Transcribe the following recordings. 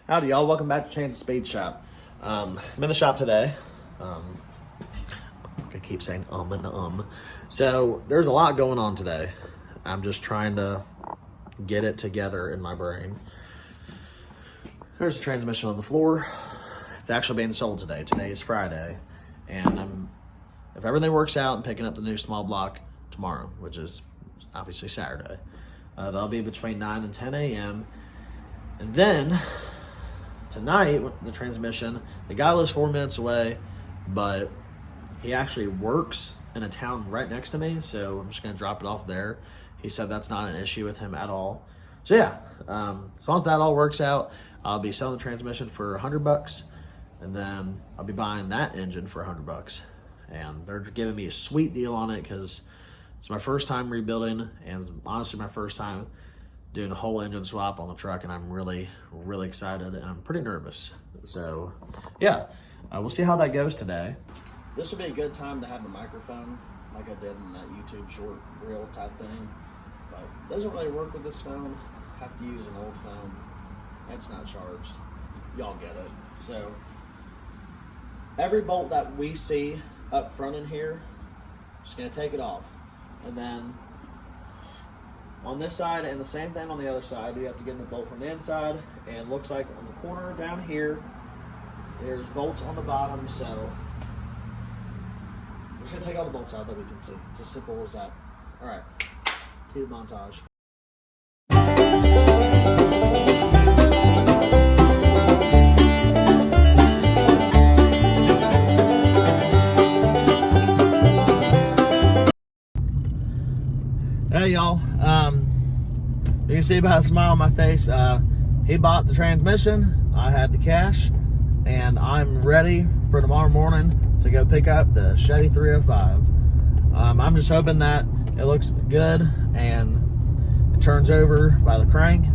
Howdy, y'all. Welcome back to Change the Speed Shop. I'm in the shop today. I keep saying and So there's a lot going on today. I'm just trying to get it together in my brain. There's a transmission on the floor. It's actually being sold today. Today is Friday. And if everything works out, I'm picking up the new small block tomorrow, which is obviously Saturday. That'll be between 9 and 10 a.m. And then tonight, the transmission, the guy lives 4 minutes away, but he actually works in a town right next to me, so I'm just going to drop it off there. He said that's not an issue with him at all. So yeah, as long as that all works out, I'll be selling the transmission for $100, and then I'll be buying that engine for $100. And they're giving me a sweet deal on it because it's my first time rebuilding, and honestly my first time doing a whole engine swap on the truck, and I'm really, really excited, and I'm pretty nervous. So yeah, we'll see how that goes today. This would be a good time to have the microphone like I did in that YouTube short reel type thing, but it doesn't really work with this phone. I have to use an old phone. It's not charged. Y'all get it. So every bolt that we see up front in here, I'm just gonna take it off. And then on this side, and the same thing on the other side, we have to get the bolt from the inside, and looks like on the corner down here, there's bolts on the bottom, so I'm just gonna take all the bolts out that we can see. It's as simple as that. All right, cue the montage. Hey y'all, you can see by the smile on my face, he bought the transmission, I had the cash, and I'm ready for tomorrow morning to go pick up the Chevy 305. I'm just hoping that it looks good and it turns over by the crank.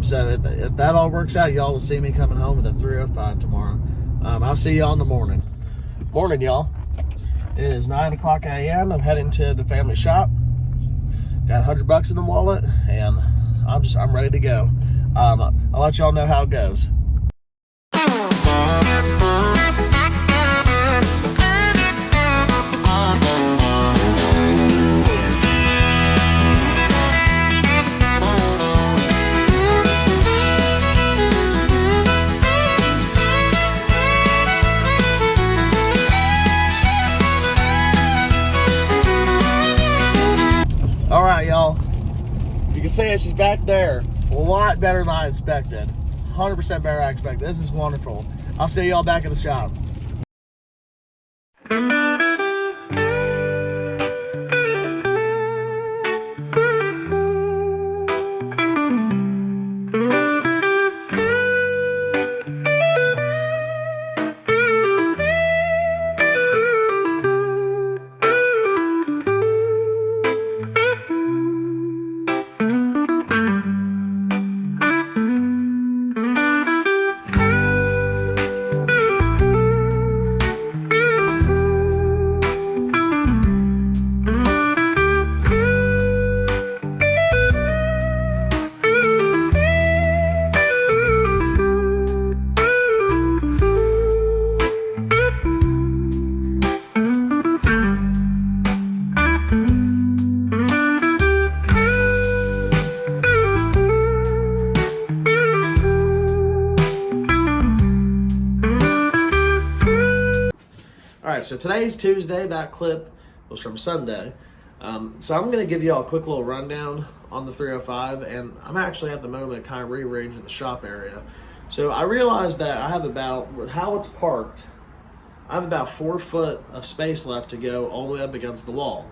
So if that all works out, y'all will see me coming home with a 305 tomorrow. I'll see y'all in the morning. Morning, y'all. It is 9 o'clock a.m. I'm heading to the family shop. Got $100 in the wallet, and I'm ready to go. I'll let y'all know how it goes. All right, y'all. You can see she's back there. A lot better than I expected. 100% better than I expected. This is wonderful. I'll see y'all back at the shop. All right, so today's Tuesday. That clip was from Sunday. So I'm going to give you all a quick little rundown on the 305, and I'm actually at the moment kind of rearranging the shop area. So I realized that I have about, with how it's parked, I have about 4 foot of space left to go all the way up against the wall,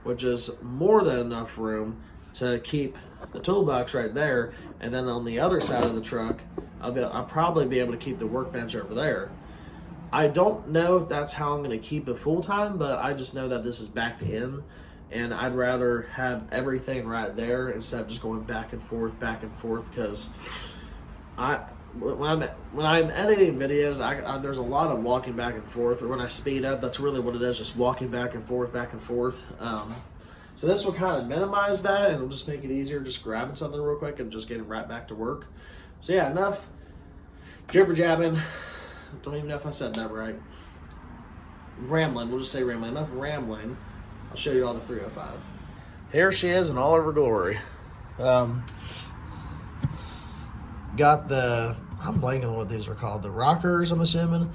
which is more than enough room to keep the toolbox right there, and then on the other side of the truck, I'll probably be able to keep the workbench over there. I don't know if that's how I'm going to keep it full time, but I just know that this is backed in, and I'd rather have everything right there instead of just going back and forth, because when I'm editing videos, there's a lot of walking back and forth, or when I speed up, that's really what it is, just walking back and forth. So this will kind of minimize that, and it'll just make it easier just grabbing something real quick and just getting right back to work. So yeah, enough jibber jabbing. Don't even know if I said that right. Rambling, we'll just say rambling. Enough rambling. I'll show you all the 305. Here she is in all of her glory. Got the, I'm blanking on what these are called. The rockers, I'm assuming.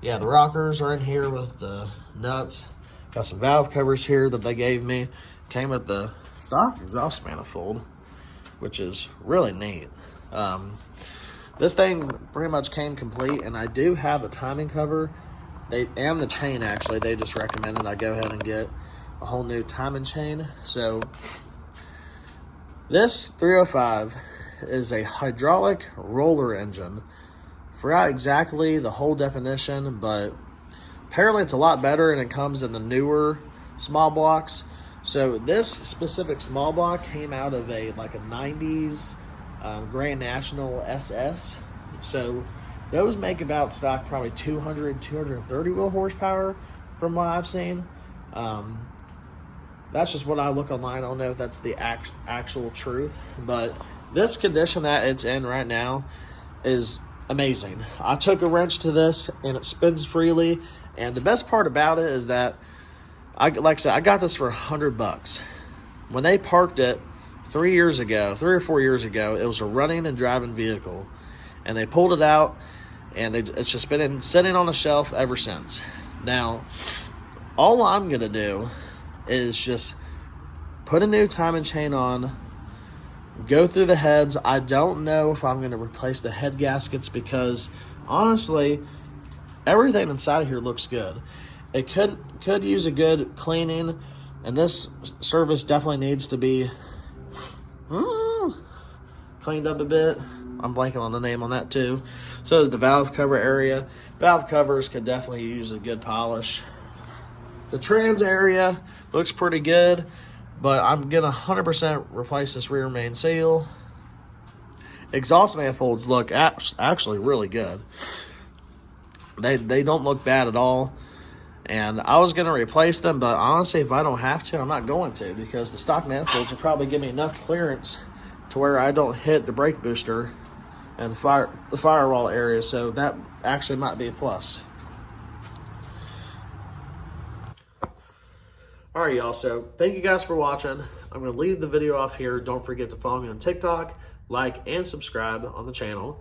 Yeah, the rockers are in here with the nuts. Got some valve covers here that they gave me. Came with the stock exhaust manifold, which is really neat. This thing pretty much came complete, and I do have a timing cover. And the chain, actually. They just recommended I go ahead and get a whole new timing chain. So this 305 is a hydraulic roller engine. Forgot exactly the whole definition, but apparently it's a lot better, and it comes in the newer small blocks. So this specific small block came out of a 90s Grand National SS. So those make about stock probably 200, 230 wheel horsepower from what I've seen. That's just what I look online. I don't know if that's the actual truth, but this condition that it's in right now is amazing. I took a wrench to this and it spins freely, and the best part about it is that like I said, I got this for $100. When they parked it 3 or 4 years ago, it was a running and driving vehicle, and they pulled it out, and it's just been sitting on a shelf ever since. Now, all I'm going to do is just put a new timing chain on, go through the heads. I don't know if I'm going to replace the head gaskets because, honestly, everything inside of here looks good. It could use a good cleaning, and this surface definitely needs to be cleaned up a bit. I'm blanking on the name on that too. So is the valve cover area. Valve covers could definitely use a good polish. The trans area looks pretty good, but I'm gonna 100% replace this rear main seal. Exhaust manifolds look actually really good. They don't look bad at all. And I was gonna replace them, but honestly, if I don't have to, I'm not going to, because the stock manifolds will probably give me enough clearance to where I don't hit the brake booster and the firewall area, so that actually might be a plus. All right, y'all, so thank you guys for watching. I'm going to leave the video off here. Don't forget to follow me on TikTok, like, and subscribe on the channel.